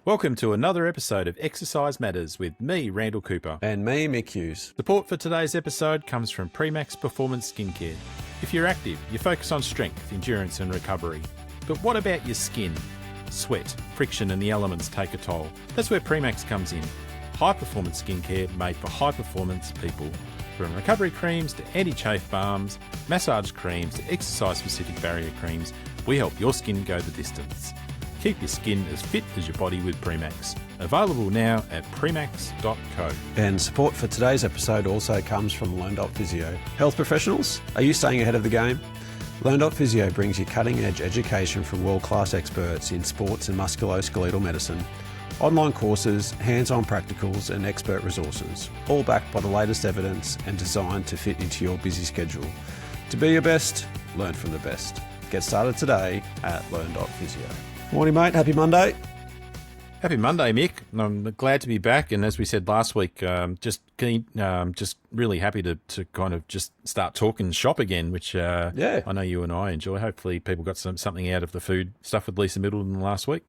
Welcome to another episode of Exercise Matters with me, Randall Cooper. And me, Mick Hughes. Support for today's episode comes from Premax Performance Skincare. If you're active, you focus on strength, endurance and recovery. But what about your skin? Sweat, friction and the elements take a toll. That's where Premax comes in. High-performance skincare made for high-performance people. From recovery creams to anti-chafe balms, massage creams to exercise-specific barrier creams, we help your skin go the distance. Keep your skin as fit as your body with Premax. Available now at premax.co. And support for today's episode also comes from Learn.Physio. Health professionals, are you staying ahead of the game? Learn.Physio brings you cutting-edge education from world-class experts in sports and musculoskeletal medicine. Online courses, hands-on practicals and expert resources, all backed by the latest evidence and designed to fit into your busy schedule. To be your best, learn from the best. Get started today at Learn.Physio. Morning, mate. Happy Monday. Happy Monday, Mick. I'm glad to be back. And as we said last week, just really happy to kind of just start talking shop again, which I know you and I enjoy. Hopefully people got something out of the food stuff with Lisa Middleton last week.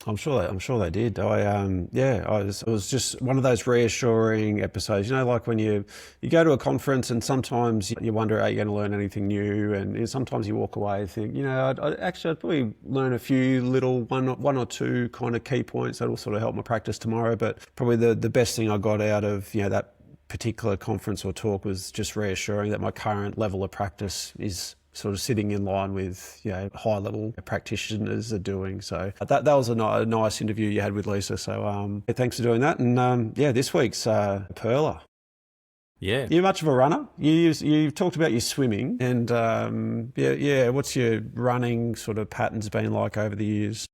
I'm sure they did. It was just one of those reassuring episodes. You know, like when you go to a conference and sometimes you wonder, are you going to learn anything new? And sometimes you walk away and think, I'd probably learn a few little one or two kind of key points that will sort of help my practice tomorrow. But probably the best thing I got out of that particular conference or talk was just reassuring that my current level of practice is sort of sitting in line with high level practitioners are doing. So that was a nice interview you had with Lisa. So thanks for doing that. And this week's Perla. Yeah. You're much of a runner. You talked about your swimming and what's your running sort of patterns been like over the years?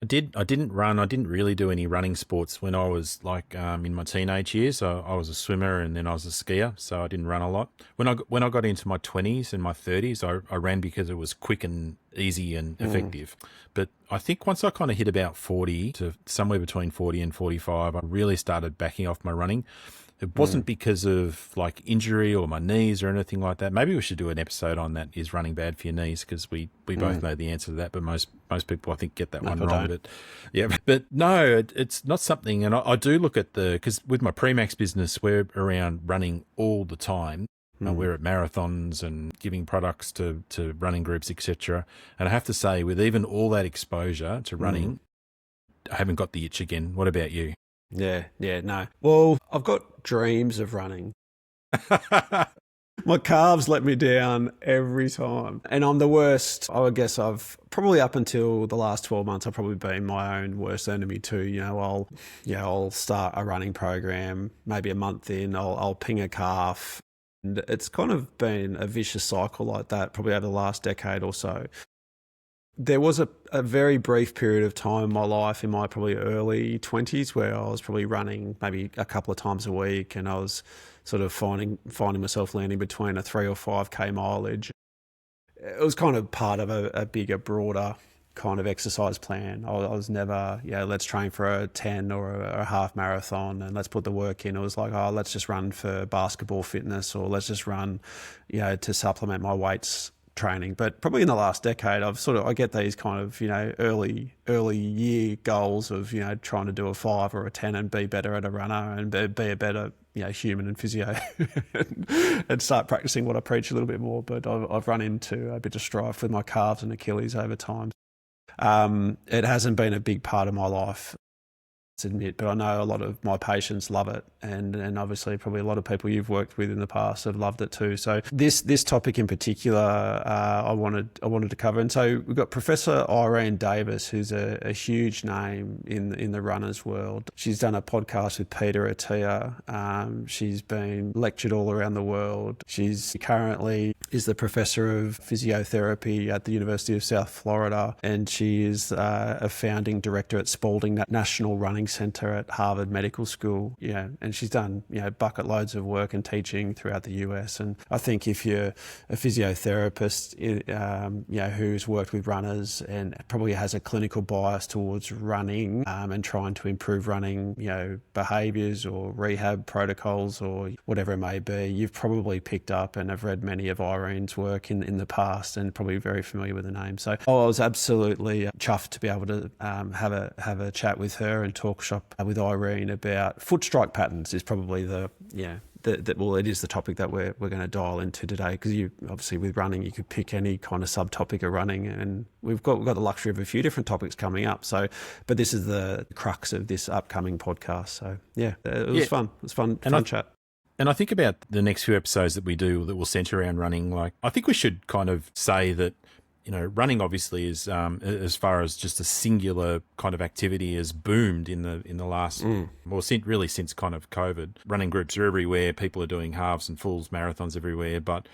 I didn't run. I didn't really do any running sports when I was in my teenage years. I was a swimmer and then I was a skier, so I didn't run a lot. When I got into my 20s and my 30s, I ran because it was quick and easy and effective. But I think once I kind of hit about 40 to somewhere between 40 and 45, I really started backing off my running. It wasn't because of injury or my knees or anything like that. Maybe we should do an episode on that. Is running bad for your knees? Because we both know the answer to that, but most people I think get that one wrong. But no, it's not something. And I do look at because with my Premax business, we're around running all the time. We're at marathons and giving products to running groups, etc. And I have to say, with even all that exposure to running, I haven't got the itch again. What about you? No. Well, I've got dreams of running. My calves let me down every time. And I'm the worst. I guess I've probably up until the last 12 months, I've probably been my own worst enemy too. I'll start a running program, maybe a month in, I'll ping a calf. And it's kind of been a vicious cycle like that, probably over the last decade or so. There was a very brief period of time in my life, in my probably early 20s, where I was probably running maybe a couple of times a week, and I was sort of finding myself landing between a 3 or 5K mileage. It was kind of part of a bigger, broader kind of exercise plan. I was never, let's train for a 10 or a half marathon and let's put the work in. It was like, let's just run for basketball fitness, or let's just run, to supplement my weights training. But probably in the last decade, I get these kind of, early year goals of, trying to do a 5 or a 10 and be better at a runner and be a better, human and physio and start practicing what I preach a little bit more. But I've run into a bit of strife with my calves and Achilles over time. It hasn't been a big part of my life, to admit, but I know a lot of my patients love it, and obviously probably a lot of people you've worked with in the past have loved it too. So this topic in particular, I wanted to cover. And so we've got Professor Irene Davis, who's a huge name in the runners world. She's done a podcast with Peter Attia. She's been lectured all around the world. She's currently is the professor of physiotherapy at the University of South Florida, and she is a founding director at Spalding National Running center at Harvard Medical School, and she's done, bucket loads of work and teaching throughout the US. And I think if you're a physiotherapist, who's worked with runners and probably has a clinical bias towards running and trying to improve running, behaviors or rehab protocols or whatever it may be, you've probably picked up and have read many of Irene's work in the past and probably very familiar with the name. So I was absolutely chuffed to be able to have a chat with her and talk shop with Irene about foot strike patterns is probably it is the topic that we're going to dial into today, because you obviously with running you could pick any kind of subtopic of running, and we've got the luxury of a few different topics coming up. So, but this is the crux of this upcoming podcast. So it was fun. It was fun chat. And I think about the next few episodes that we do that will centre around running. Like, I think we should kind of say that, running obviously is, as far as just a singular kind of activity, has boomed in the last, really since kind of COVID. Running groups are everywhere. People are doing halves and fulls, marathons everywhere. But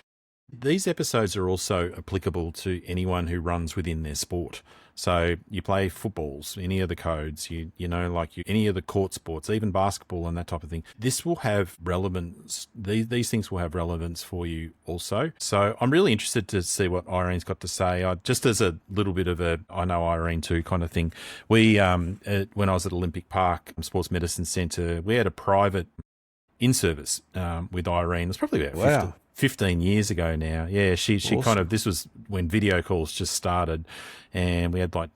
these episodes are also applicable to anyone who runs within their sport. So you play footballs, any of the codes, any of the court sports, even basketball and that type of thing. This will have relevance. These things will have relevance for you also. So I'm really interested to see what Irene's got to say. Just as a little bit of I know Irene too kind of thing. We, when I was at Olympic Park Sports Medicine Centre, we had a private in-service with Irene. It's probably about 15 years ago now. Yeah, she awesome. Kind of, this was when video calls just started, and we had like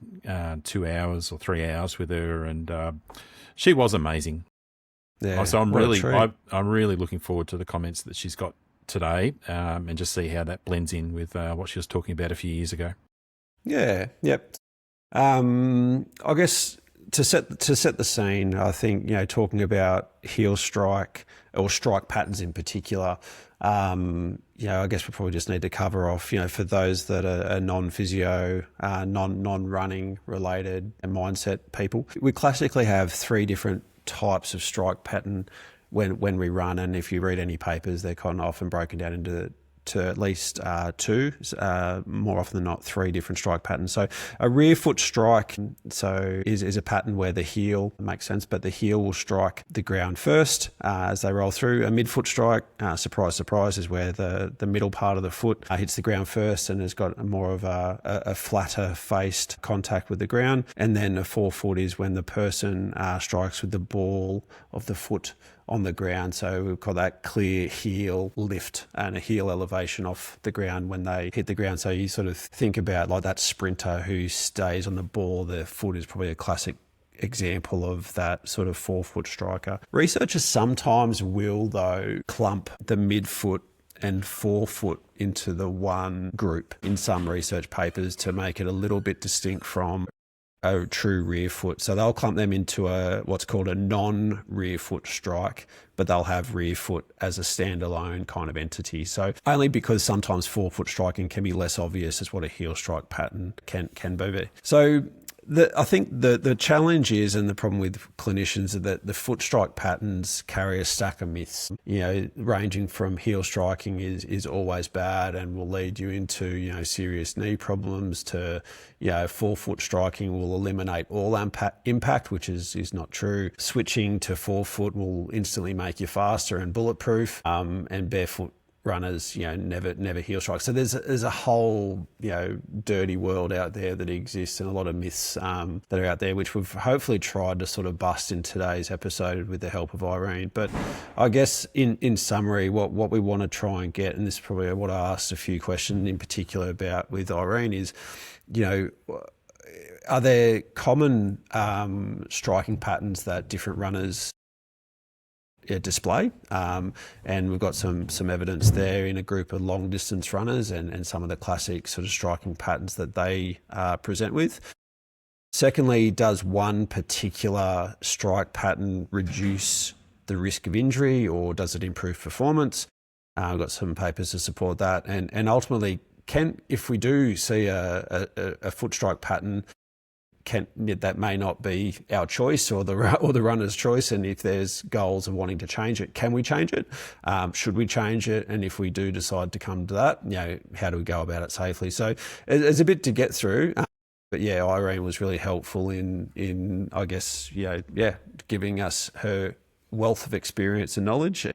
2 hours or 3 hours with her, and she was amazing. Yeah, so I'm really looking forward to the comments that she's got today, and just see how that blends in with what she was talking about a few years ago. Yeah, yep. I guess to set the scene, I think, talking about heel strike or strike patterns in particular, I guess we probably just need to cover off, for those that are non-physio, non-running related and mindset people. We classically have 3 different types of strike pattern when we run, and if you read any papers, they're kind of often broken down into at least 2, more often than not 3 different strike patterns. So a rear foot strike is a pattern where the heel makes sense, but the heel will strike the ground first as they roll through. A midfoot strike, surprise, surprise, is where the middle part of the foot hits the ground first and has got more of a flatter faced contact with the ground. And then a forefoot is when the person strikes with the ball of the foot on the ground. So we've got that clear heel lift and a heel elevation off the ground when they hit the ground. So you sort of think about like that sprinter who stays on the ball. The foot is probably a classic example of that sort of forefoot striker. Researchers sometimes will, though, clump the midfoot and forefoot into the one group in some research papers to make it a little bit distinct from a true rear foot. So they'll clump them into what's called a non-rear foot strike, but they'll have rear foot as a standalone kind of entity. So only because sometimes forefoot striking can be less obvious as what a heel strike pattern can be. So I think the challenge is, and the problem with clinicians, is that the foot strike patterns carry a stack of myths, ranging from heel striking is always bad and will lead you into, serious knee problems, to, forefoot striking will eliminate all impact, which is not true. Switching to forefoot will instantly make you faster and bulletproof, and barefoot runners, never heel strike. So there's a whole, dirty world out there that exists, and a lot of myths that are out there, which we've hopefully tried to sort of bust in today's episode with the help of Irene. But I guess in summary, what we want to try and get, and this is probably what I asked a few questions in particular about with Irene, is, are there common striking patterns that different runners display, and we've got some evidence there in a group of long distance runners and some of the classic sort of striking patterns that they present with. Secondly, does one particular strike pattern reduce the risk of injury, or does it improve performance? We've got some papers to support that, and ultimately, if we do see a foot strike pattern, that may not be our choice or the runner's choice, and if there's goals of wanting to change it, can we change it? Should we change it? And if we do decide to come to that, how do we go about it safely? So there's a bit to get through. But yeah, Irene was really helpful in I guess, giving us her wealth of experience and knowledge.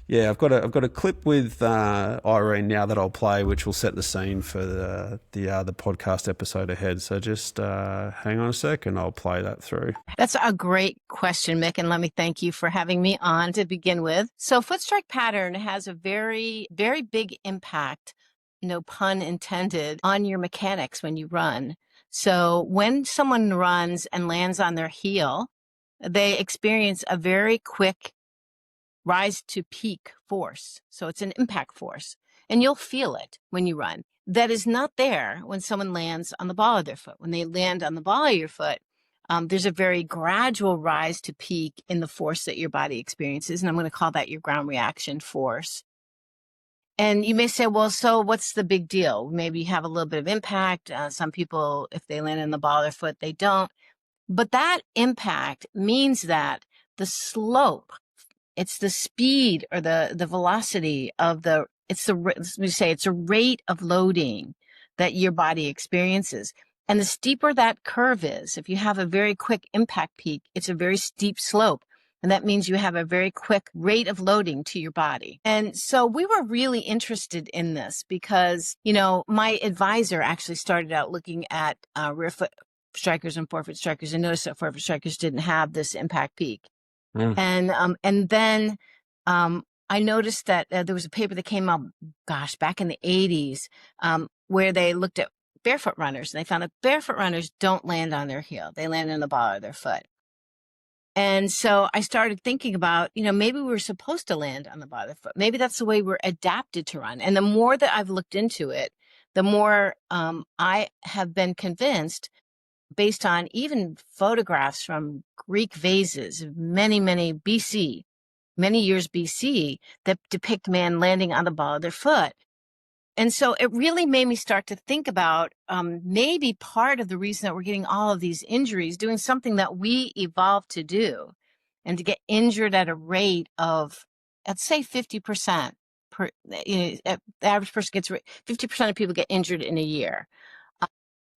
Yeah, I've got a clip with Irene now that I'll play, which will set the scene for the podcast episode ahead. So just hang on a sec, and I'll play that through. That's a great question, Mick, and let me thank you for having me on to begin with. So foot strike pattern has a very, very big impact, no pun intended, on your mechanics when you run. So when someone runs and lands on their heel, they experience a very quick rise to peak force. So it's an impact force, and you'll feel it when you run. That is not there when someone lands on the ball of their foot. When they land on the ball of your foot, there's a very gradual rise to peak in the force that your body experiences. And I'm going to call that your ground reaction force. And you may say, well, so what's the big deal? Maybe you have a little bit of impact. Some people, if they land on the ball of their foot, they don't. But that impact means that the slope, it's the speed or the velocity of it's a rate of loading that your body experiences. And the steeper that curve is, if you have a very quick impact peak, it's a very steep slope. And that means you have a very quick rate of loading to your body. And so we were really interested in this because, my advisor actually started out looking at rear foot strikers and forefoot strikers and noticed that forefoot strikers didn't have this impact peak. And then I noticed that there was a paper that came out, back in the 80s, where they looked at barefoot runners, and they found that barefoot runners don't land on their heel. They land on the ball of their foot. And so I started thinking about, maybe we were supposed to land on the ball of the foot. Maybe that's the way we're adapted to run. And the more that I've looked into it, the more I have been convinced, based on even photographs from Greek vases, many years BC, that depict man landing on the ball of their foot. And so it really made me start to think about maybe part of the reason that we're getting all of these injuries, doing something that we evolved to do, and to get injured at a rate of, let's say 50%. The average person gets 50% of people get injured in a year.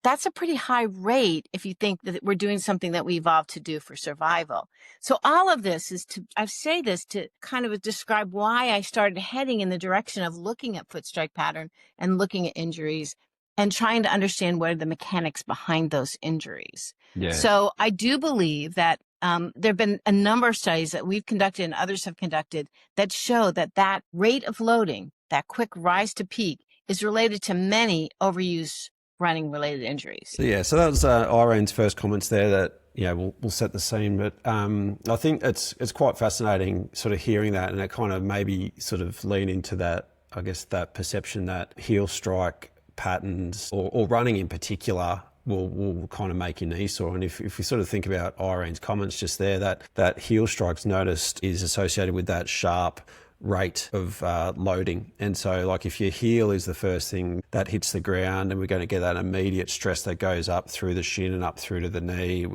That's a pretty high rate if you think that we're doing something that we evolved to do for survival. So all of this I say this to kind of describe why I started heading in the direction of looking at foot strike pattern and looking at injuries and trying to understand what are the mechanics behind those injuries. Yeah. So I do believe that there have been a number of studies that we've conducted and others have conducted that show that rate of loading, that quick rise to peak, is related to many overuse running related injuries. Yeah, so that was Irene's first comments there that, we'll set the scene. But I think it's quite fascinating sort of hearing that, and it kind of maybe sort of lean into that, I guess, that perception that heel strike patterns or running in particular will kind of make your knee sore. And if we sort of think about Irene's comments just there, that heel strikes noticed is associated with that sharp rate of loading. And so like if your heel is the first thing that hits the ground, and we're going to get that immediate stress that goes up through the shin and up through to the knee,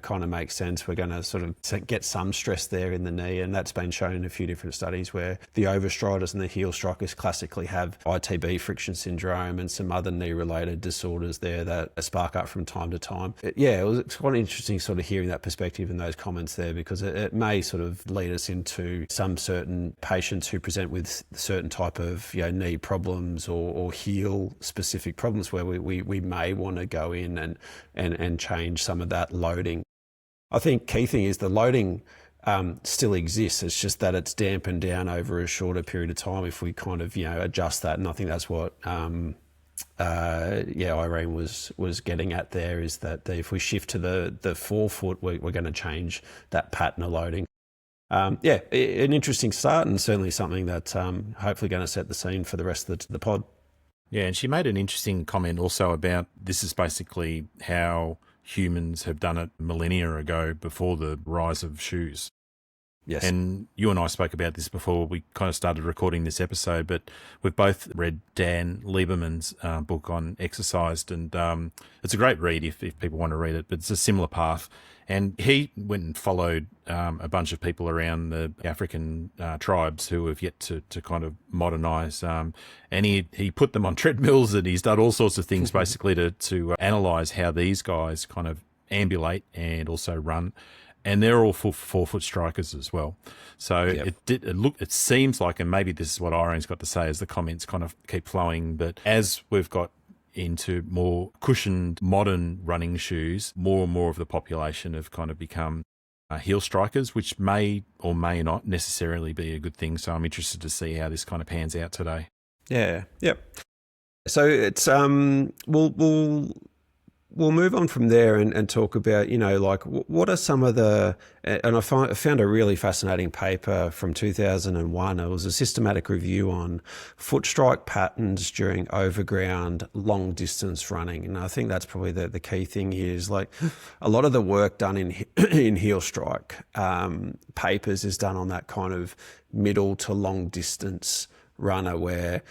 kind of makes sense. We're going to sort of get some stress there in the knee. And that's been shown in a few different studies where the overstriders and the heel strikers classically have ITB friction syndrome and some other knee related disorders there that spark up from time to time. It's quite interesting sort of hearing that perspective and those comments there, because it may sort of lead us into some certain patients who present with certain type of knee problems or heel specific problems where we may want to go in and change some of that loading. I think key thing is the loading still exists. It's just that it's dampened down over a shorter period of time if we kind of adjust that. And I think that's what Irene was getting at there, is that if we shift to the forefoot, we're going to change that pattern of loading. An interesting start, and certainly something that hopefully going to set the scene for the rest of the pod. Yeah, and she made an interesting comment also about this is basically how humans have done it millennia ago before the rise of shoes. Yes. And you and I spoke about this before we kind of started recording this episode, but we've both read Dan Lieberman's book on exercise, and it's a great read if people want to read it, but it's a similar path. And he went and followed a bunch of people around the African tribes who have yet to kind of modernise. And he put them on treadmills, and he's done all sorts of things basically to analyse how these guys kind of ambulate and also run. And they're all forefoot strikers as well. So it seems like, and maybe this is what Irene's got to say as the comments kind of keep flowing, that as we've got into more cushioned modern running shoes, more and more of the population have kind of become heel strikers, which may or may not necessarily be a good thing. So I'm interested to see how this kind of pans out today. Yeah. Yep. So it's we'll move on from there and talk about, like what are some of the, and I found a really fascinating paper from 2001. It was a systematic review on foot strike patterns during overground long distance running. And I think that's probably the key thing here is like a lot of the work done in heel strike papers is done on that kind of middle to long distance runner where,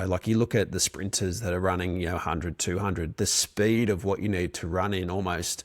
like you look at the sprinters that are running, 100, 200, the speed of what you need to run in almost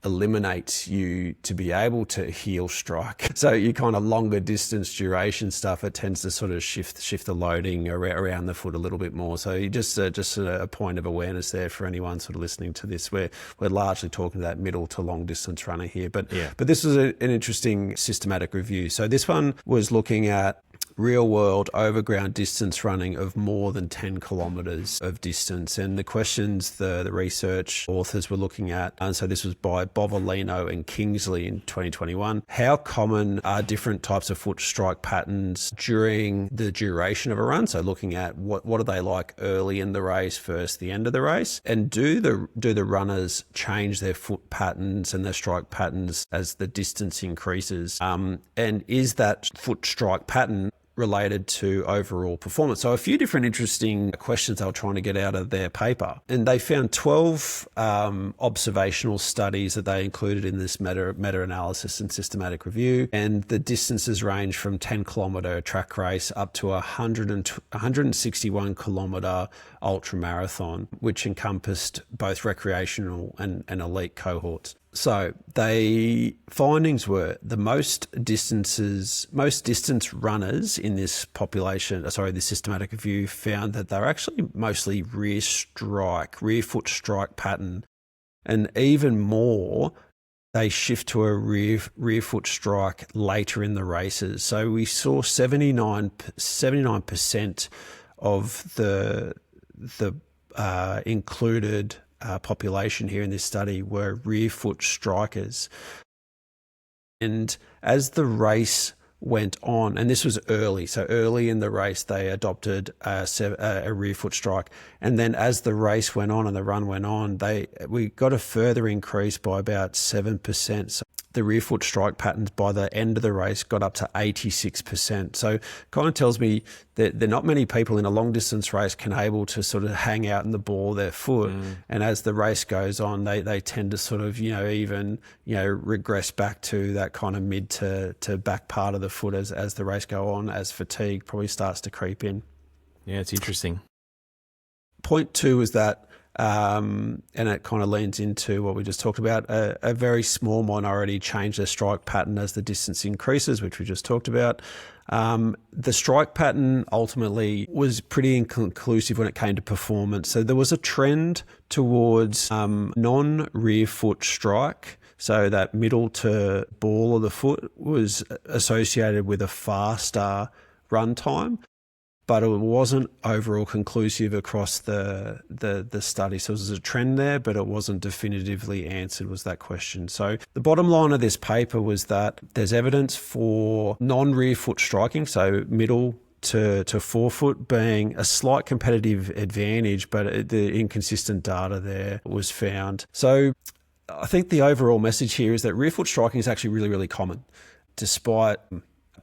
eliminates you to be able to heel strike. So you kind of longer distance duration stuff, it tends to sort of shift the loading around the foot a little bit more. So you just a point of awareness there for anyone sort of listening to this. We're largely talking about middle to long distance runner here, but this is an interesting systematic review. So this one was looking at real world overground distance running of more than 10 kilometers of distance. And the questions the research authors were looking at, and so this was by Bovolino and Kingsley in 2021, how common are different types of foot strike patterns during the duration of a run? So looking at what are they like early in the race versus the end of the race? And do the runners change their foot patterns and their strike patterns as the distance increases? And is that foot strike pattern related to overall performance? So a few different interesting questions they were trying to get out of their paper. And they found 12 observational studies that they included in this meta-analysis and systematic review. And the distances range from 10-kilometre track race up to 161-kilometre ultramarathon, which encompassed both recreational and elite cohorts. So findings were the most distance runners in this this systematic review found that they're actually mostly rear foot strike pattern. And even more, they shift to a rear foot strike later in the races. So we saw 79% of the included population here in this study were rear foot strikers. And as the race went on, and this was early, so early in the race they adopted a rear foot strike, and then as the race went on and the run went on, we got a further increase by about 7%. So the rear foot strike patterns by the end of the race got up to 86%. So kind of tells me that there are not many people in a long distance race can able to sort of hang out in the ball of their foot. And as the race goes on, they tend to sort of, regress back to that kind of mid to back part of the foot as the race go on, as fatigue probably starts to creep in. Yeah, it's interesting. Point two is that, and it kind of leans into what we just talked about, a very small minority change their strike pattern as the distance increases, which we just talked about. The strike pattern ultimately was pretty inconclusive when it came to performance. So there was a trend towards non-rear foot strike. So that middle to ball of the foot was associated with a faster run time, but it wasn't overall conclusive across the study. So there was a trend there, but it wasn't definitively answered, was that question. So the bottom line of this paper was that there's evidence for non-rear foot striking, so middle to forefoot being a slight competitive advantage, but the inconsistent data there was found. So I think the overall message here is that rear foot striking is actually really, really common, despite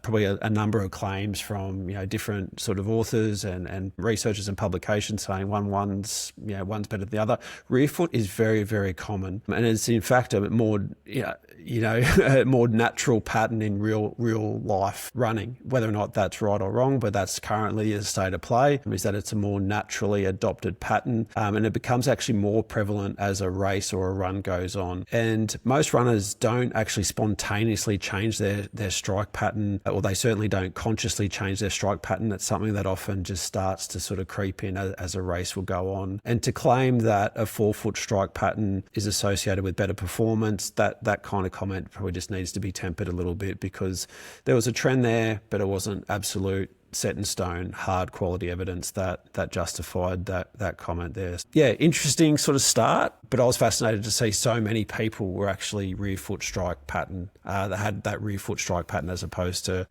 probably a number of claims from different sort of authors and researchers and publications saying one's better than the other. Rear foot is very, very common, and it's in fact a more a more natural pattern in real life running. Whether or not that's right or wrong, but that's currently a state of play, is that it's a more naturally adopted pattern, and it becomes actually more prevalent as a race or a run goes on. And most runners don't actually spontaneously change their strike pattern, or they certainly don't consciously change their strike pattern. It's something that often just starts to sort of creep in as a race will go on. And to claim that a forefoot strike pattern is associated with better performance, that kind of comment probably just needs to be tempered a little bit, because there was a trend there, but it wasn't absolute set in stone, hard quality evidence that justified that comment there. Yeah, interesting sort of start, but I was fascinated to see so many people were actually rear foot strike pattern, that had that rear foot strike pattern as opposed to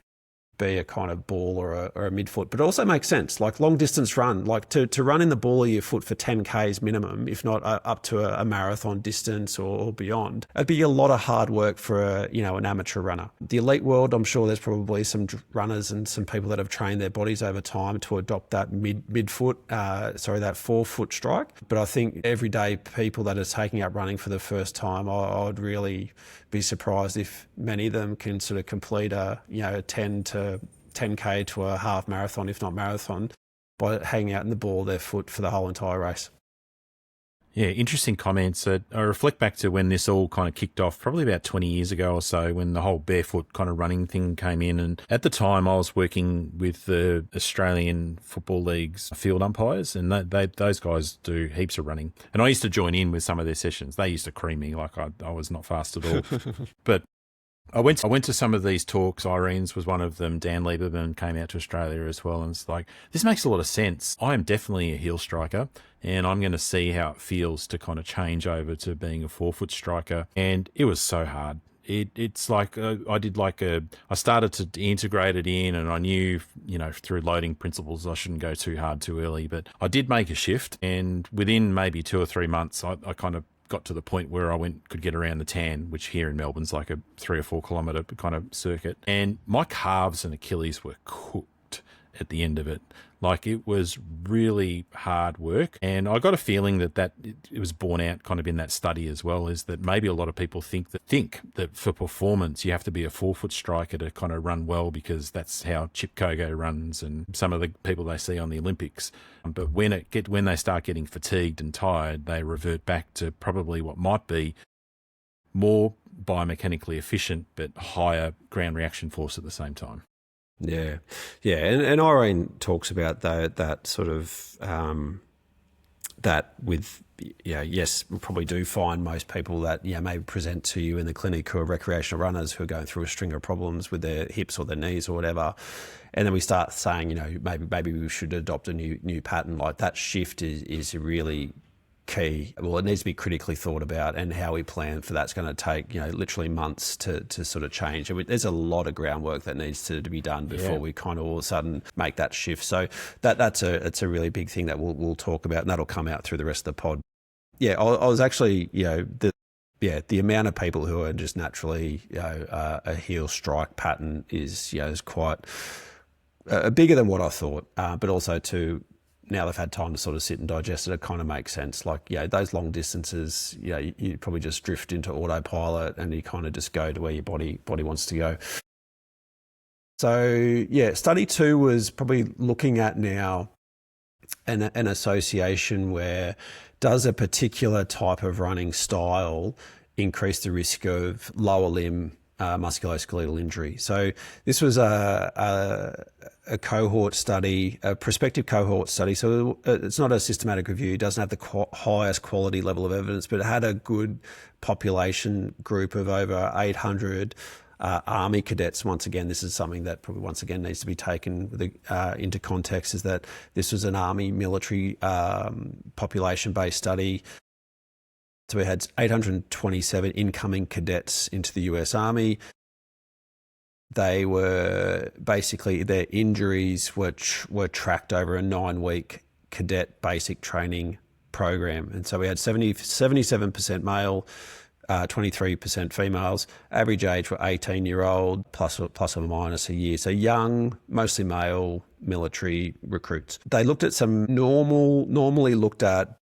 be a kind of ball or a midfoot. But it also makes sense, like long distance run, like to run in the ball of your foot for 10 Ks minimum, if not up to a marathon distance or beyond. It'd be a lot of hard work for an amateur runner. The elite world, I'm sure there's probably some runners and some people that have trained their bodies over time to adopt that that forefoot strike. But I think everyday people that are taking up running for the first time, I would really be surprised if many of them can sort of complete a 10K to a half marathon, if not marathon, by hanging out in the ball of their foot for the whole entire race. Yeah, interesting comments. I reflect back to when this all kind of kicked off, probably about 20 years ago or so, when the whole barefoot kind of running thing came in. And at the time, I was working with the Australian Football League's field umpires, and those guys do heaps of running. And I used to join in with some of their sessions. They used to cream me, like I was not fast at all. But I went to some of these talks. Irene's was one of them. Dan Lieberman came out to Australia as well. And it's like, this makes a lot of sense. I am definitely a heel striker, and I'm going to see how it feels to kind of change over to being a forefoot striker. And it was so hard. It's like I started to integrate it in, and I knew, through loading principles, I shouldn't go too hard too early. But I did make a shift, and within maybe 2 or 3 months, I kind of got to the point where I could get around the Tan, which here in Melbourne's like a 3 or 4 kilometre kind of circuit. And my calves and Achilles were cooked at the end of it. Like, it was really hard work. And I got a feeling that it was borne out kind of in that study as well, is that maybe a lot of people think that for performance, you have to be a forefoot striker to kind of run well, because that's how Chip Kogo runs and some of the people they see on the Olympics. But when they start getting fatigued and tired, they revert back to probably what might be more biomechanically efficient, but higher ground reaction force at the same time. Yeah. And Irene talks about that sort of, that with, yes, we probably do find most people that, maybe present to you in the clinic who are recreational runners who are going through a string of problems with their hips or their knees or whatever. And then we start saying, maybe we should adopt a new pattern. Like, that shift is really key. Well, it needs to be critically thought about, and how we plan for that's going to take, literally months to sort of change. There's a lot of groundwork that needs to be done before we kind of all of a sudden make that shift. So it's a really big thing that we'll talk about, and that'll come out through the rest of the pod. Yeah, I was actually, the amount of people who are just naturally, a heel strike pattern is quite bigger than what I thought, but also now they've had time to sort of sit and digest it, it kind of makes sense. Like, those long distances, you probably just drift into autopilot, and you kind of just go to where your body wants to go. So, study 2 was probably looking at now an association where, does a particular type of running style increase the risk of lower limb musculoskeletal injury? So this was a cohort study, a prospective cohort study. So it's not a systematic review. It doesn't have the highest quality level of evidence, but it had a good population group of over 800 Army cadets. Once again, this is something that probably once again needs to be taken into context, is that this was an Army military population-based study. So we had 827 incoming cadets into the US Army. They were basically, their injuries were tracked over a 9-week cadet basic training program. And so we had 77% male, 23% females. Average age were 18-year-old, plus or minus a year. So young, mostly male military recruits. They looked at some normally looked at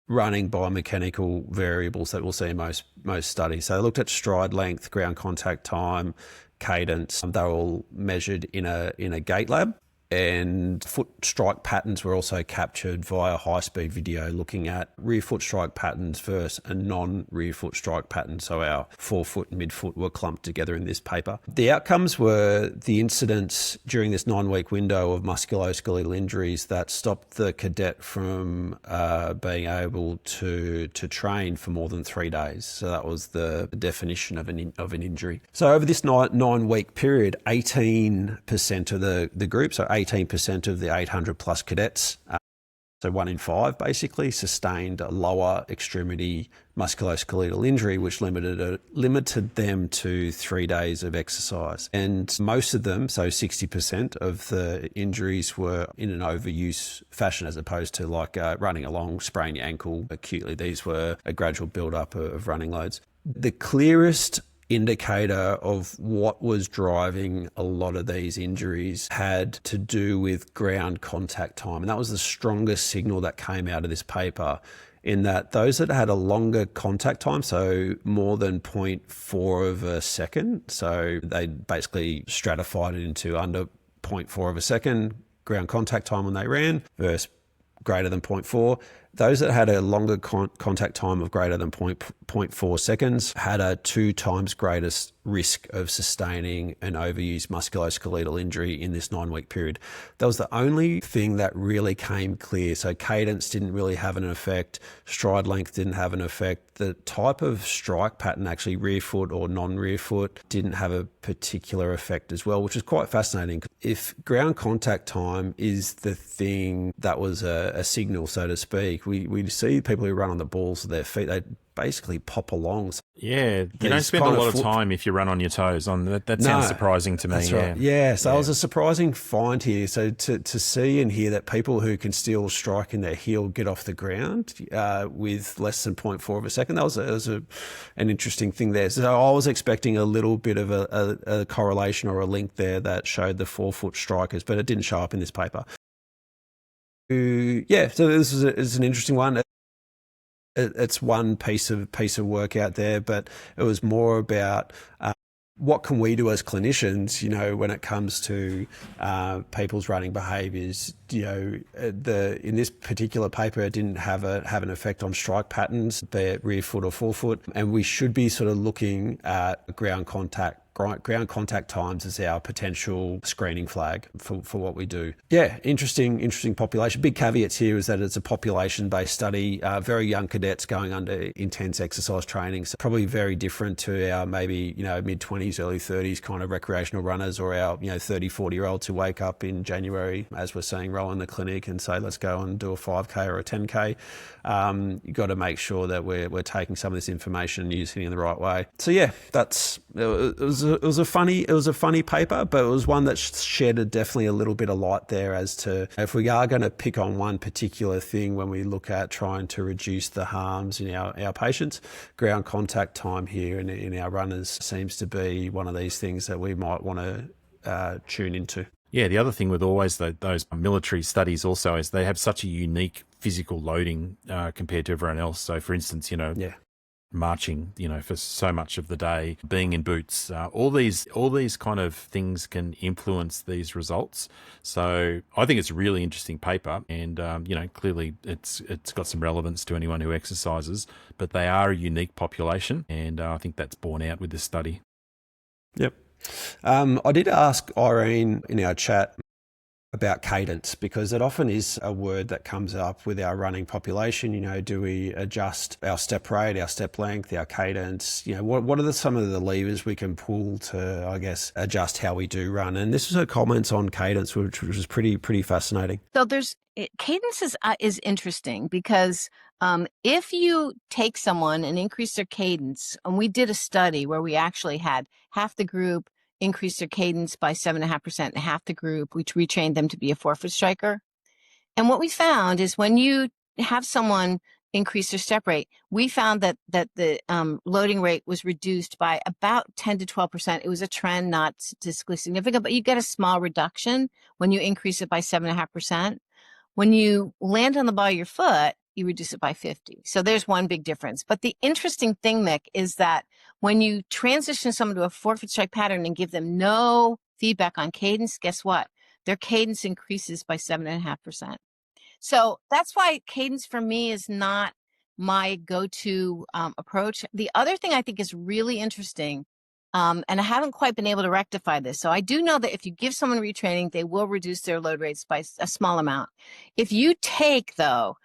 running biomechanical variables that we'll see in most studies. So they looked at stride length, ground contact time, cadence. They were all measured in a gait lab. And foot strike patterns were also captured via high-speed video, looking at rear foot strike patterns versus a non-rear foot strike pattern. So our forefoot and midfoot were clumped together in this paper. The outcomes were the incidence during this 9-week window of musculoskeletal injuries that stopped the cadet from being able to train for more than 3 days. So that was the definition of an injury. So over this 9-week period, 18% of the group, so 18% of the 800 plus cadets, so 1 in 5 basically, sustained a lower extremity musculoskeletal injury, which limited them to 3 days of exercise. And most of them, so 60% of the injuries, were in an overuse fashion, as opposed to like running along, spraining your ankle acutely. These were a gradual build-up of running loads. The clearest indicator of what was driving a lot of these injuries had to do with ground contact time. And that was the strongest signal that came out of this paper, in that those that had a longer contact time, so more than 0.4 of a second, so they basically stratified it into under 0.4 of a second ground contact time when they ran versus greater than 0.4. Those that had a longer contact time of greater than 0.4 seconds had a 2 times greater risk of sustaining an overused musculoskeletal injury in this 9-week period. That was the only thing that really came clear. So cadence didn't really have an effect. Stride length didn't have an effect. The type of strike pattern, actually rear foot or non-rear foot, didn't have a particular effect as well, which is quite fascinating. If ground contact time is the thing that was a signal, so to speak, we see people who run on the balls of their feet, they basically pop along. Yeah, you don't spend a lot of time if you run on your toes. That sounds surprising to me. That's right. Yeah, so it was a surprising find here. So to see and hear that people who can still strike in their heel get off the ground with less than 0.4 of a second, that was an interesting thing there. So I was expecting a little bit of a correlation or a link there that showed the forefoot strikers, but it didn't show up in this paper. Yeah, so this is an interesting one. It's one piece of work out there, but it was more about what can we do as clinicians, when it comes to people's running behaviours. In this particular paper, it didn't have an effect on strike patterns, be it rear foot or forefoot, and we should be sort of looking at ground contact times as our potential screening flag for what we do. Yeah, interesting population. Big caveats here is that it's a population-based study, very young cadets going under intense exercise training, so probably very different to our maybe, mid-20s, early 30s kind of recreational runners, or our, 30, 40-year-olds who wake up in January, as we're seeing, roll in the clinic and say, let's go and do a 5K or a 10K. You've got to make sure that we're taking some of this information and using it in the right way. So yeah, it was a funny paper, but it was one that shed definitely a little bit of light there as to if we are going to pick on one particular thing when we look at trying to reduce the harms in our patients, ground contact time here in our runners seems to be one of these things that we might want to tune into. Yeah, the other thing with always those military studies also is they have such a unique physical loading compared to everyone else. So, for instance, marching, for so much of the day, being in boots, all these kind of things can influence these results. So I think it's a really interesting paper, and clearly it's got some relevance to anyone who exercises, but they are a unique population, and I think that's borne out with this study. Yep. I did ask Irene in our chat about cadence, because it often is a word that comes up with our running population. Do we adjust our step rate, our step length, our cadence? What are some of the levers we can pull to, I guess, adjust how we do run? And this was her comments on cadence, which was pretty fascinating. So cadence is interesting, because if you take someone and increase their cadence, and we did a study where we actually had half the group increase their cadence by 7.5%, and half the group, we retrained them to be a forefoot striker. And what we found is when you have someone increase their step rate. We found that the loading rate was reduced by about 10 to 12%. It was a trend, not statistically significant, but you get a small reduction when you increase it by 7.5%. When you land on the ball of your foot, you reduce it by 50. So there's one big difference. But the interesting thing, Mick, is that when you transition someone to a forefoot strike pattern and give them no feedback on cadence, guess what? Their cadence increases by 7.5%. So that's why cadence for me is not my go-to approach. The other thing I think is really interesting, and I haven't quite been able to rectify this. So I do know that if you give someone retraining, they will reduce their load rates by a small amount. If you take, though,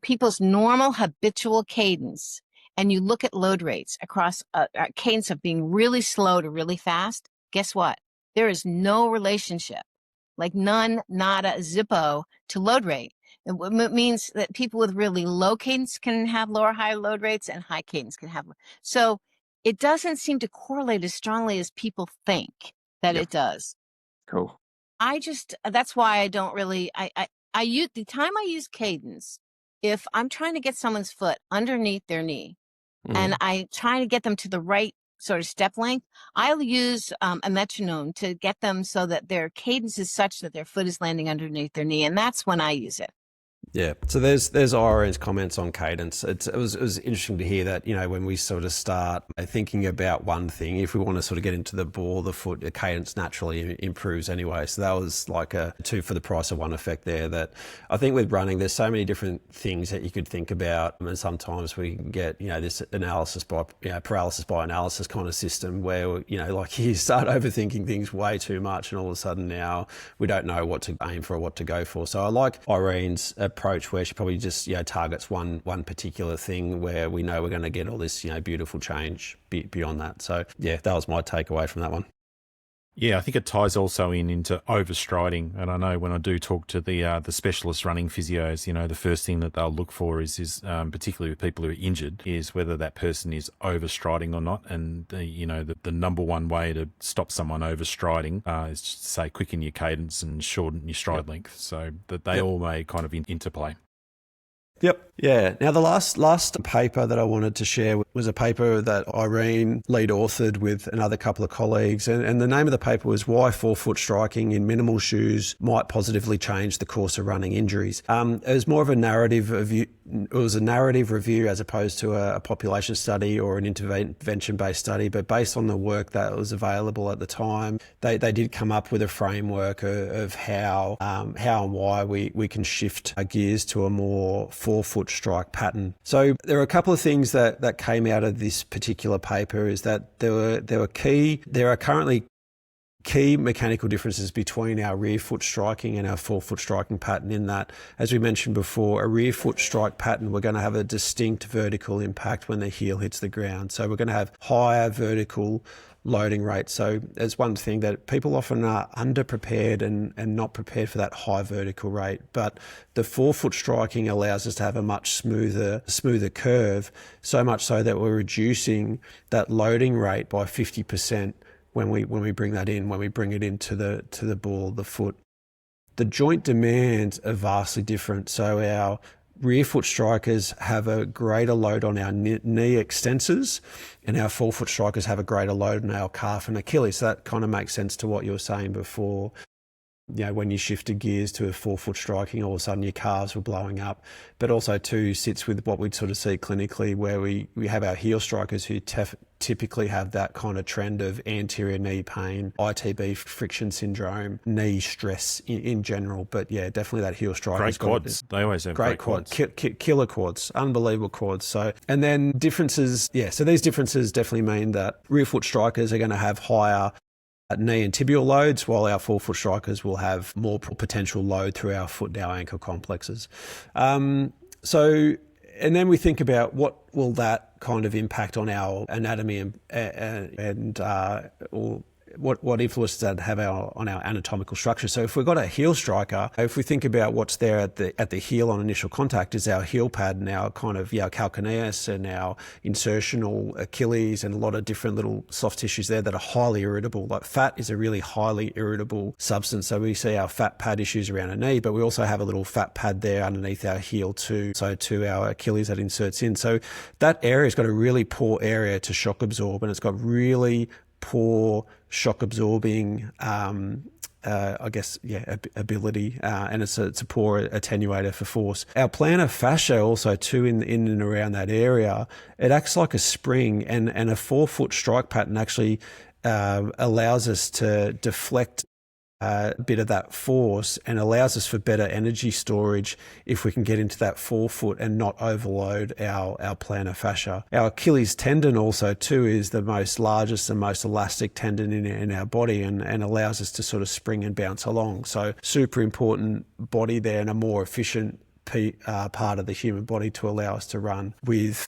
people's normal habitual cadence and you look at load rates across a cadence of being really slow to really fast, guess what? There is no relationship, like none, nada, zippo to load rate. It means that people with really low cadence can have lower high load rates and high cadence can have. So it doesn't seem to correlate as strongly as people think that it does. Cool. That's why I don't really, I use the time I use cadence. If I'm trying to get someone's foot underneath their knee and I try to get them to the right sort of step length, I'll use a metronome to get them so that their cadence is such that their foot is landing underneath their knee. And that's when I use it. Yeah. So there's Irene's comments on cadence. It was interesting to hear that, when we sort of start thinking about one thing, if we want to sort of get into the ball, the foot, the cadence naturally improves anyway. So that was like a 2 for the price of 1 effect there. That I think with running, there's so many different things that you could think about. And sometimes we can get, this analysis by, paralysis by analysis kind of system where, like you start overthinking things way too much and all of a sudden now we don't know what to aim for or what to go for. So I like Irene's approach where she probably just targets one particular thing where we know we're going to get all this beautiful change beyond that. So that was my takeaway from that one. Yeah, I think it ties also into overstriding. And I know when I do talk to the specialist running physios, the first thing that they'll look for is particularly with people who are injured, is whether that person is overstriding or not. And the number one way to stop someone overstriding is just to say quicken your cadence and shorten your stride length, so that they all may kind of interplay. Yep. Yeah. Now, the last paper that I wanted to share was a paper that Irene lead authored with another couple of colleagues. And the name of the paper was Why Forefoot Striking in Minimal Shoes Might Positively Change the Course of Running Injuries. It was more of a narrative review. It was a narrative review as opposed to a population study or an intervention-based study. But based on the work that was available at the time, they did come up with a framework of how and why we can shift our gears to a more forefoot strike pattern. So there are a couple of things that came out of this particular paper is that there are currently key mechanical differences between our rear foot striking and our forefoot striking pattern, in that, as we mentioned before, a rear foot strike pattern, we're going to have a distinct vertical impact when the heel hits the ground. So we're going to have higher vertical loading rate. So there's one thing that people often are underprepared and not prepared for that high vertical rate. But the forefoot striking allows us to have a much smoother curve, so much so that we're reducing that loading rate by 50% when we bring that in, when we bring it into the ball, the foot. The joint demands are vastly different. So our rear foot strikers have a greater load on our knee extensors, and our forefoot strikers have a greater load on our calf and Achilles. So that kind of makes sense to what you were saying before. When you shifted gears to a forefoot striking, all of a sudden your calves were blowing up. But also too sits with what we'd sort of see clinically, where we have our heel strikers who typically have that kind of trend of anterior knee pain, ITB friction syndrome, knee stress in general. But definitely that heel striker. Great quads. They always have great quads. Killer quads, unbelievable quads. So, and then differences. So these differences definitely mean that rear foot strikers are going to have higher knee and tibial loads, while our forefoot strikers will have more potential load through our foot and our ankle complexes. And then we think about what will that kind of impact on our anatomy and or what influence does that have on our anatomical structure? So if we've got a heel striker, if we think about what's there at the heel on initial contact is our heel pad and our kind of calcaneus and our insertional Achilles and a lot of different little soft tissues there that are highly irritable. Like fat is a really highly irritable substance. So we see our fat pad issues around a knee, but we also have a little fat pad there underneath our heel too. So to our Achilles that inserts in. So that area's got a really poor area to shock absorb, and it's got really poor shock absorbing ability, and it's a poor attenuator for force. Our plantar fascia also too in and around that area, it acts like a spring, and a forefoot strike pattern actually allows us to deflect a bit of that force and allows us for better energy storage if we can get into that forefoot and not overload our plantar fascia. Our Achilles tendon also too is the most largest and most elastic tendon in our body and allows us to sort of spring and bounce along. So super important body there and a more efficient part of the human body to allow us to run with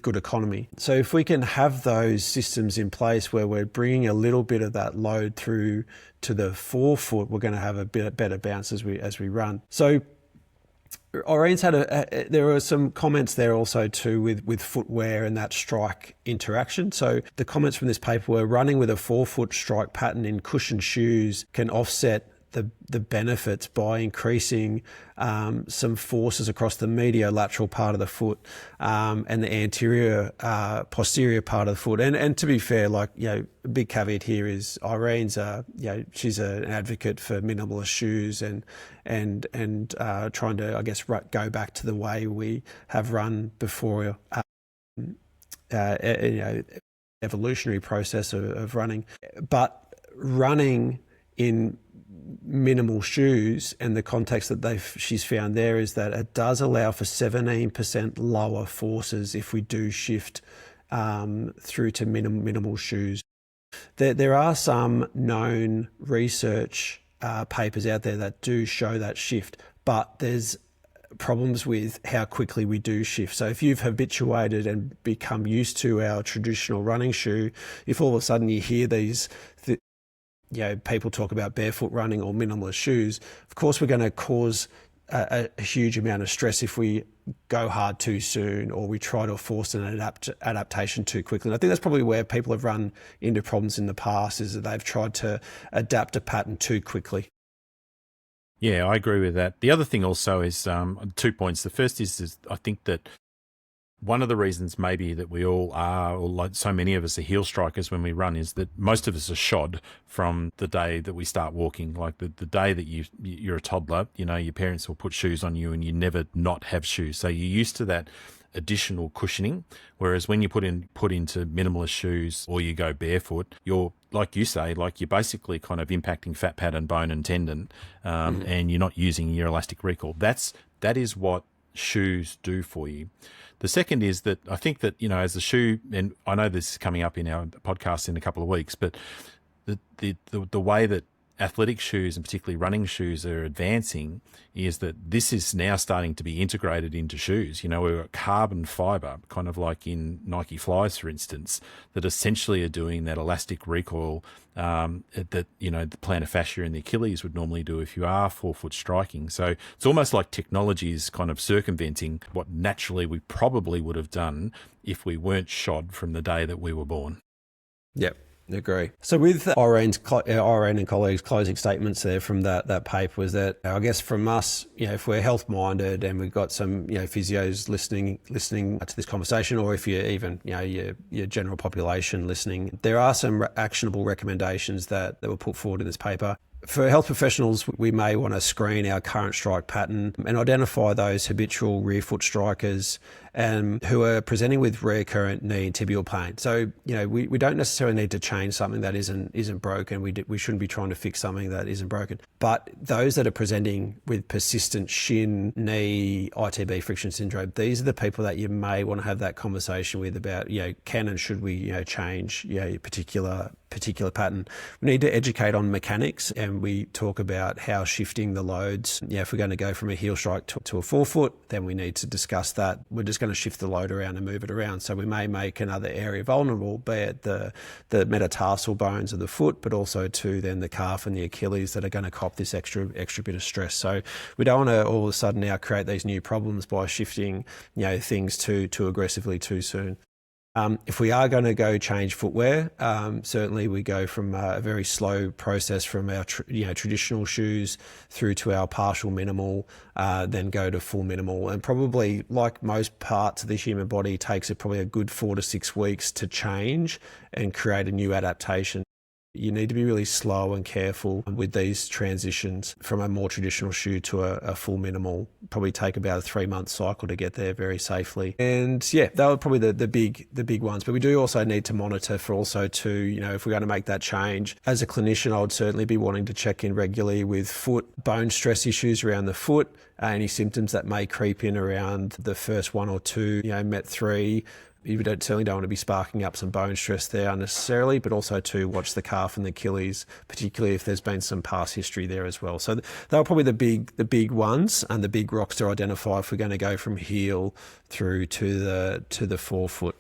good economy. So if we can have those systems in place where we're bringing a little bit of that load through to the forefoot, we're going to have a bit better bounce as we run. So Irene's had there are some comments there also too with footwear and that strike interaction. So the comments from this paper were running with a forefoot strike pattern in cushioned shoes can offset the benefits by increasing some forces across the mediolateral part of the foot and the anterior posterior part of the foot. And to be fair, like, a big caveat here is Irene's she's an advocate for minimalist shoes and trying to, I guess, go back to the way we have run before evolutionary process of running. But running in minimal shoes and the context that she's found there is that it does allow for 17% lower forces if we do shift through to minimal shoes. There are some known research papers out there that do show that shift, but there's problems with how quickly we do shift. So if you've habituated and become used to our traditional running shoe, if all of a sudden you hear these people talk about barefoot running or minimalist shoes, of course we're going to cause a huge amount of stress if we go hard too soon or we try to force an adaptation too quickly. And I think that's probably where people have run into problems in the past, is that they've tried to adapt a pattern too quickly. Yeah, I agree with that. The other thing also is 2 points. The first is I think that one of the reasons maybe that we all are, or like so many of us are heel strikers when we run, is that most of us are shod from the day that we start walking. Like the day that you're a toddler, your parents will put shoes on you and you never not have shoes. So you're used to that additional cushioning. Whereas when you put into minimalist shoes or you go barefoot, you're, like you say, like you're basically kind of impacting fat pattern, bone and tendon, and you're not using your elastic recall. That is what shoes do for you. The second is that I think that, as a shoe, and I know this is coming up in our podcast in a couple of weeks, but the way that athletic shoes and particularly running shoes are advancing is that this is now starting to be integrated into shoes. We've got carbon fiber, kind of like in Nike Flies, for instance, that essentially are doing that elastic recoil that, the plantar fascia and the Achilles would normally do if you are forefoot striking. So it's almost like technology is kind of circumventing what naturally we probably would have done if we weren't shod from the day that we were born. Yep. Agree. So with Irene and colleagues' closing statements there from that paper was that, I guess from us, if we're health minded and we've got some, physios listening to this conversation, or if you're even, your general population listening, there are some actionable recommendations that were put forward in this paper. For health professionals, we may want to screen our current strike pattern and identify those habitual rear foot strikers who are presenting with recurrent knee and tibial pain. So, we don't necessarily need to change something that isn't broken. We shouldn't be trying to fix something that isn't broken. But those that are presenting with persistent shin, knee, ITB friction syndrome, these are the people that you may want to have that conversation with about, can and should we, change, a particular pattern. We need to educate on mechanics, and we talk about how shifting the loads, if we're going to go from a heel strike to a forefoot, then we need to discuss that. We're just going going to shift the load around and move it around. So we may make another area vulnerable, be it the metatarsal bones of the foot, but also to then the calf and the Achilles that are going to cop this extra bit of stress. So we don't want to all of a sudden now create these new problems by shifting, things too aggressively too soon. If we are going to go change footwear, certainly we go from a very slow process from our traditional shoes through to our partial minimal, then go to full minimal. And probably, like most parts of the human body, takes it probably a good 4 to 6 weeks to change and create a new adaptation. You need to be really slow and careful with these transitions from a more traditional shoe to a full minimal. Probably take about a 3-month cycle to get there very safely. And yeah, that were probably the big ones. But we do also need to monitor for also to, if we're going to make that change. As a clinician, I would certainly be wanting to check in regularly with foot bone stress issues around the foot, any symptoms that may creep in around the first 1 or 2, MET3. You certainly don't want to be sparking up some bone stress there unnecessarily, but also to watch the calf and the Achilles, particularly if there's been some past history there as well. So they were probably the big ones and the big rocks to identify if we're going to go from heel through to the forefoot.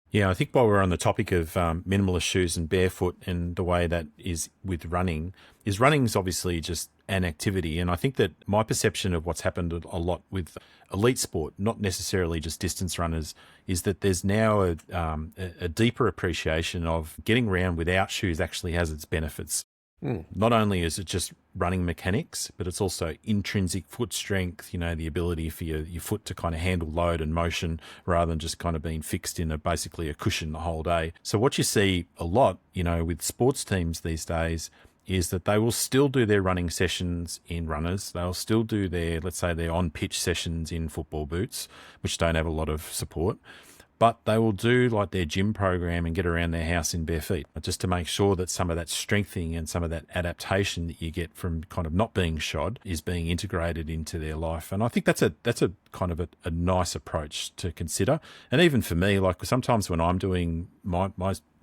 Yeah, I think while we're on the topic of minimalist shoes and barefoot and the way that is with running, is running's obviously just an activity. And I think that my perception of what's happened a lot with elite sport, not necessarily just distance runners, is that there's now a deeper appreciation of getting around without shoes actually has its benefits. Not only is it just running mechanics, but it's also intrinsic foot strength, the ability for your foot to kind of handle load and motion rather than just kind of being fixed in basically a cushion the whole day. So what you see a lot, with sports teams these days is that they will still do their running sessions in runners. They'll still do let's say their on-pitch sessions in football boots, which don't have a lot of support. But they will do like their gym program and get around their house in bare feet, just to make sure that some of that strengthening and some of that adaptation that you get from kind of not being shod is being integrated into their life. And I think that's a kind of a nice approach to consider. And even for me, like sometimes when I'm doing my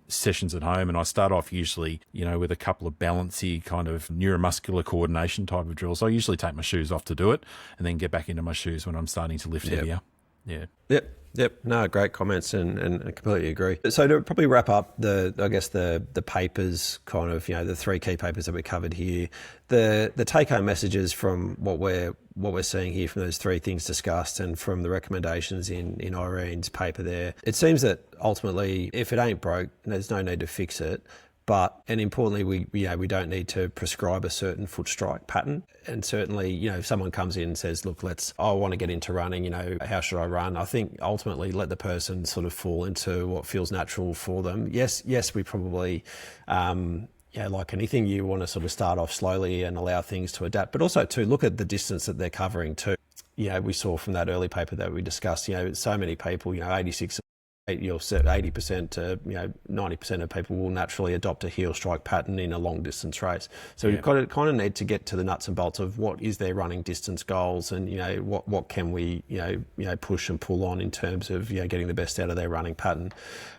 sessions at home, and I start off usually, with a couple of balancy kind of neuromuscular coordination type of drills, I usually take my shoes off to do it and then get back into my shoes when I'm starting to lift heavier. Yeah. Yep. No, great comments and I completely agree. So to probably wrap up the papers, kind of, the 3 key papers that we covered here, the take-home messages from what we're seeing here from those 3 things discussed and from the recommendations in Irene's paper there, it seems that ultimately, if it ain't broke, there's no need to fix it. And importantly, we don't need to prescribe a certain foot strike pattern. And certainly, if someone comes in and says, look, I want to get into running, how should I run? I think ultimately let the person sort of fall into what feels natural for them. Yes, we probably, like anything, you want to sort of start off slowly and allow things to adapt, but also to look at the distance that they're covering too. We saw from that early paper that we discussed, so many people, 86 80% to 90% of people will naturally adopt a heel strike pattern in a long distance race. So we've got to kind of need to get to the nuts and bolts of what is their running distance goals, and what can we push and pull on in terms of getting the best out of their running pattern.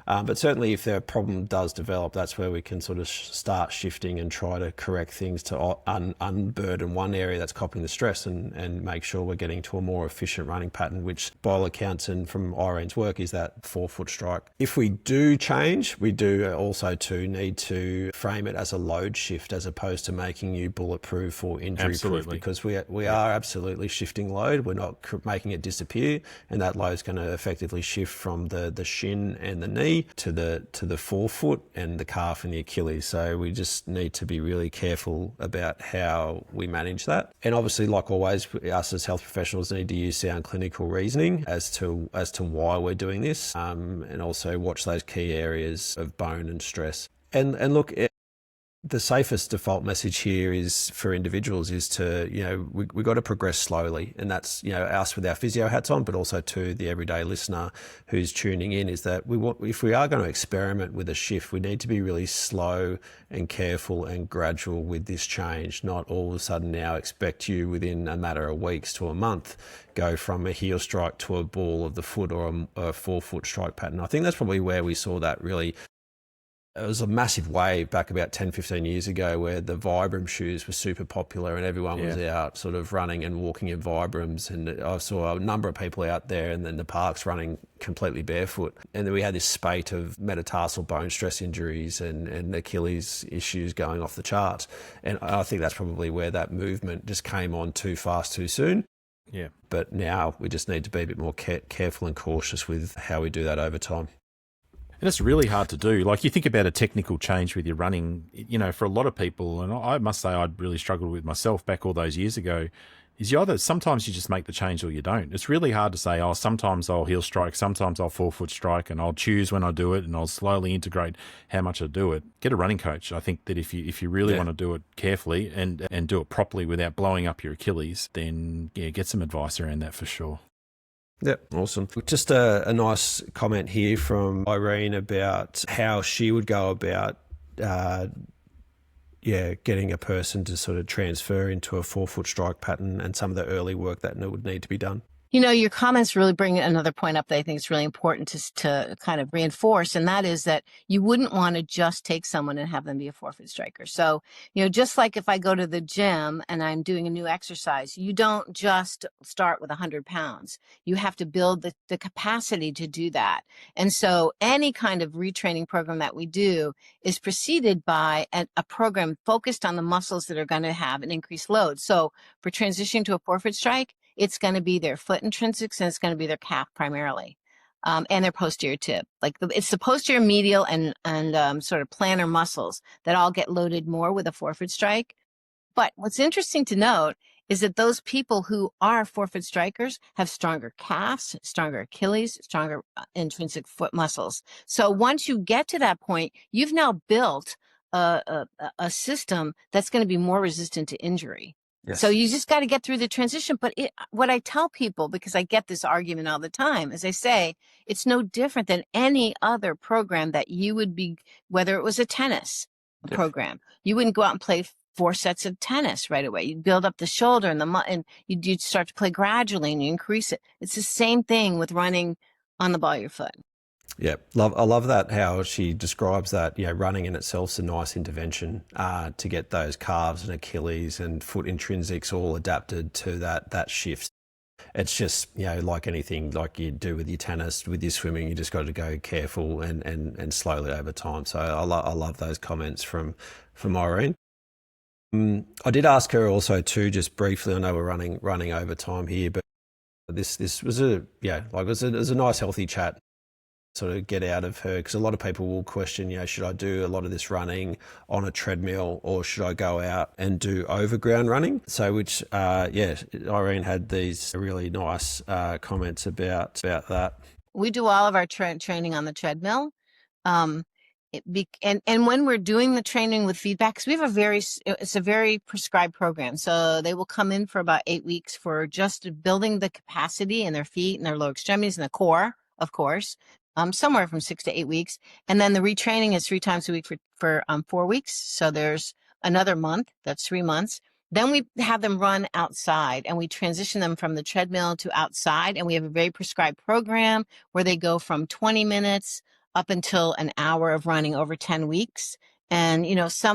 But certainly, if their problem does develop, that's where we can sort of start shifting and try to correct things to unburden one area that's copying the stress and make sure we're getting to a more efficient running pattern, which by all accounts and from Irene's work is that forefoot strike. If we do change, we do also need to frame it as a load shift as opposed to making you bulletproof or injury proof, because we are absolutely shifting load. We're not making it disappear, and that load is going to effectively shift from the shin and the knee to the forefoot and the calf and the Achilles. So we just need to be really careful about how we manage that. And obviously, like always, us as health professionals need to use sound clinical reasoning as to why we're doing this, and also watch those key areas of bone and stress. And look, the safest default message here is for individuals is to, we got to progress slowly. And that's, us with our physio hats on, but also to the everyday listener who's tuning in, is that if we are going to experiment with a shift, we need to be really slow and careful and gradual with this change, not all of a sudden now expect you within a matter of weeks to a month go from a heel strike to a ball of the foot or a forefoot strike pattern. I think that's probably where we saw that really it was a massive wave back about 10, 15 years ago where the Vibram shoes were super popular and everyone was out sort of running and walking in Vibrams. And I saw a number of people out there and then the parks running completely barefoot. And then we had this spate of metatarsal bone stress injuries and Achilles issues going off the charts. And I think that's probably where that movement just came on too fast, too soon. Yeah. But now we just need to be a bit more careful and cautious with how we do that over time. And it's really hard to do. Like, you think about a technical change with your running, you know, for a lot of people, and I must say I'd really struggled with myself back all those years ago, is sometimes you just make the change or you don't. It's really hard to say, oh, sometimes I'll heel strike, sometimes I'll forefoot strike, and I'll choose when I do it, and I'll slowly integrate how much I do it. Get a running coach. I think that if you really want to do it carefully and do it properly without blowing up your Achilles, then get some advice around that for sure. Yep, awesome. Just a nice comment here from Irene about how she would go about, getting a person to sort of transfer into a forefoot strike pattern and some of the early work that would need to be done. You know, your comments really bring another point up that I think is really important to kind of reinforce, and that is that you wouldn't want to just take someone and have them be a forefoot striker. So, you know, just like if I go to the gym and I'm doing a new exercise, you don't just start with 100 pounds. You have to build the capacity to do that. And so any kind of retraining program that we do is preceded by a program focused on the muscles that are going to have an increased load. So for transitioning to a forefoot strike, it's going to be their foot intrinsics and it's going to be their calf primarily, and their posterior tib. It's the posterior, medial, and sort of plantar muscles that all get loaded more with a forefoot strike. But what's interesting to note is that those people who are forefoot strikers have stronger calves, stronger Achilles, stronger intrinsic foot muscles. So once you get to that point, you've now built a system that's going to be more resistant to injury. Yes. So you just got to get through the transition. But what I tell people, because I get this argument all the time, is I say, it's no different than any other program that you would be, whether it was a tennis program, you wouldn't go out and play 4 sets of tennis right away. You'd build up the shoulder and you'd start to play gradually and you increase it. It's the same thing with running on the ball of your foot. Yeah, I love that, how she describes that, running in itself is a nice intervention to get those calves and Achilles and foot intrinsics all adapted to that shift. It's just, like anything, like you do with your tennis, with your swimming, you just got to go careful and slowly over time. So I love those comments from Irene. I did ask her also too, just briefly, I know we're running over time here, but this was it was a nice healthy chat. Sort of get out of her, because a lot of people will question, should I do a lot of this running on a treadmill or should I go out and do overground running? So Irene had these really nice comments about that. We do all of our training on the treadmill. And when we're doing the training with feedback, because we have it's a very prescribed program. So they will come in for about 8 weeks for just building the capacity in their feet and their lower extremities and the core, of course. Somewhere from 6 to 8 weeks. And then the retraining is 3 times a week for 4 weeks. So there's another month, that's 3 months. Then we have them run outside and we transition them from the treadmill to outside. And we have a very prescribed program where they go from 20 minutes up until an hour of running over 10 weeks. And,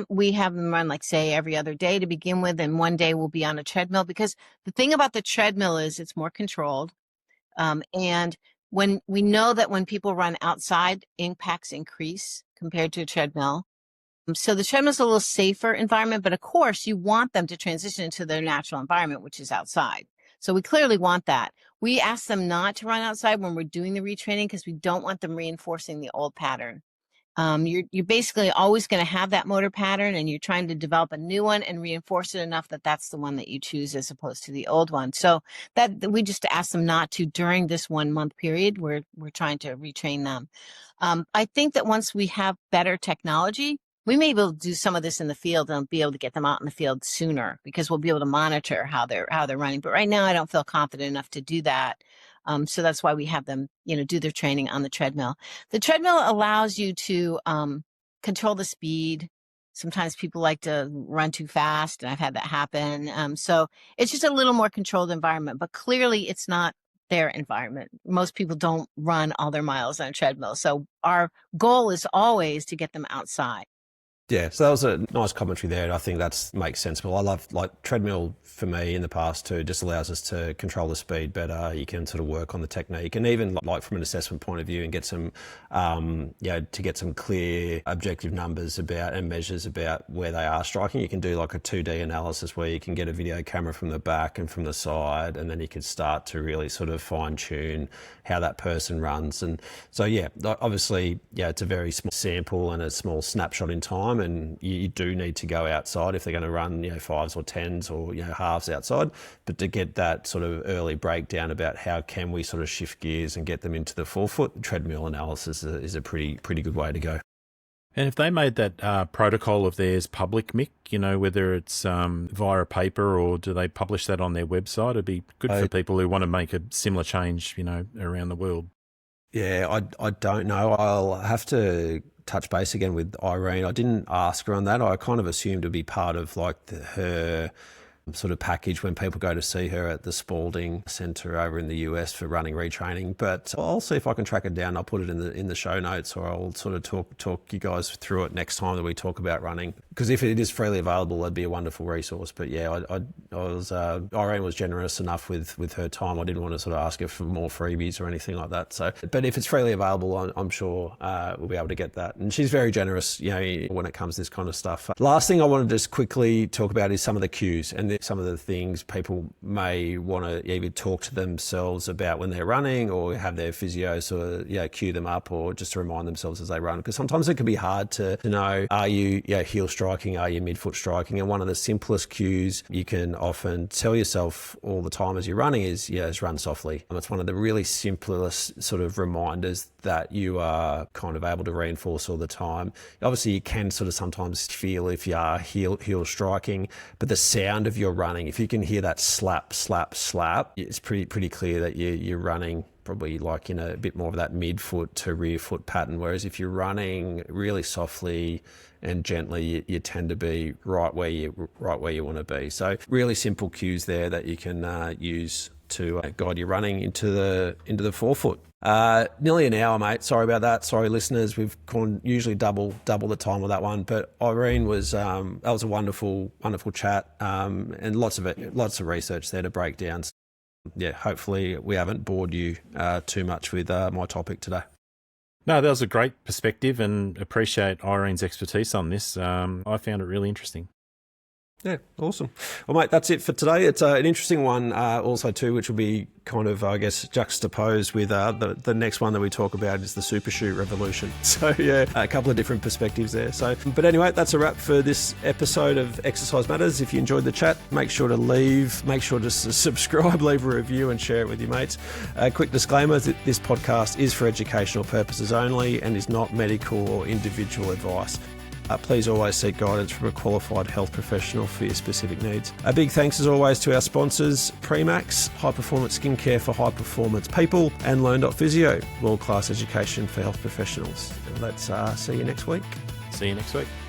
we have them run, say, every other day to begin with. And one day we'll be on a treadmill, because the thing about the treadmill is it's more controlled. And when we know that when people run outside, impacts increase compared to a treadmill. So the treadmill is a little safer environment, but of course you want them to transition into their natural environment, which is outside. So we clearly want that. We ask them not to run outside when we're doing the retraining because we don't want them reinforcing the old pattern. You're basically always going to have that motor pattern, and you're trying to develop a new one and reinforce it enough that that's the one that you choose as opposed to the old one. So that we just ask them not to during this 1 month period. We're trying to retrain them. I think that once we have better technology, we may be able to do some of this in the field and be able to get them out in the field sooner, because we'll be able to monitor how they're running. But right now, I don't feel confident enough to do that. So that's why we have them, do their training on the treadmill. The treadmill allows you to control the speed. Sometimes people like to run too fast, and I've had that happen. So it's just a little more controlled environment, but clearly it's not their environment. Most people don't run all their miles on a treadmill. So our goal is always to get them outside. Yeah, so that was a nice commentary there. And I think that makes sense. Well, I love treadmill for me in the past too, just allows us to control the speed better. You can sort of work on the technique and even like from an assessment point of view and get some, to get some clear objective numbers about and measures about where they are striking. You can do like a 2D analysis where you can get a video camera from the back and from the side, and then you can start to really sort of fine tune how that person runs. And so, yeah, obviously, it's a very small sample and a small snapshot in time. And you do need to go outside if they're going to run, fives or tens or, halves outside. But to get that sort of early breakdown about how can we sort of shift gears and get them into the forefoot, treadmill analysis is a pretty good way to go. And if they made that protocol of theirs public, Mick, whether it's via a paper or do they publish that on their website, it'd be good for people who want to make a similar change, around the world. Yeah, I don't know. I'll have to touch base again with Irene. I didn't ask her on that. I kind of assumed it'd be part of like her sort of package when people go to see her at the Spalding Centre over in the US for running retraining. But I'll see if I can track it down. I'll put it in the show notes, or I'll sort of talk you guys through it next time that we talk about running. Because if it is freely available, that'd be a wonderful resource. But yeah, I was Irene was generous enough with her time. I didn't want to sort of ask her for more freebies or anything like that. So, but if it's freely available, I'm sure we'll be able to get that. And she's very generous, when it comes to this kind of stuff. Last thing I want to just quickly talk about is some of the cues and some of the things people may want to either talk to themselves about when they're running, or have their physio sort of cue them up, or just to remind themselves as they run. Because sometimes it can be hard to know, are you heel striking, are you midfoot striking? And one of the simplest cues you can often tell yourself all the time as you're running is run softly. It's one of the really simplest sort of reminders that you are kind of able to reinforce all the time. Obviously, you can sort of sometimes feel if you are heel striking, but the sound of your running, if you can hear that slap, slap, slap, it's pretty clear that you're running probably like in a bit more of that midfoot to rear foot pattern. Whereas if you're running really softly and gently, you tend to be right where you want to be. So really simple cues there that you can use to guide your running into the forefoot. Nearly an hour, mate. Sorry about that. Sorry, listeners. We've gone usually double the time with that one. But Irene was that was a wonderful chat, and lots of research there to break down. Yeah, hopefully we haven't bored you too much with my topic today. No, that was a great perspective, and appreciate Irene's expertise on this. I found it really interesting. Yeah, awesome. Well, mate, that's it for today. It's an interesting one also too, which will be kind of, I guess, juxtaposed with the next one that we talk about is the super shoe revolution. So yeah, a couple of different perspectives there. So, but anyway, that's a wrap for this episode of Exercise Matters. If you enjoyed the chat, make sure to subscribe, leave a review and share it with your mates. Quick disclaimer that this podcast is for educational purposes only and is not medical or individual advice. Please always seek guidance from a qualified health professional for your specific needs. A big thanks as always to our sponsors, Premax, high performance skincare for high performance people, and Learn.physio, world class education for health professionals. Let's see you next week. See you next week.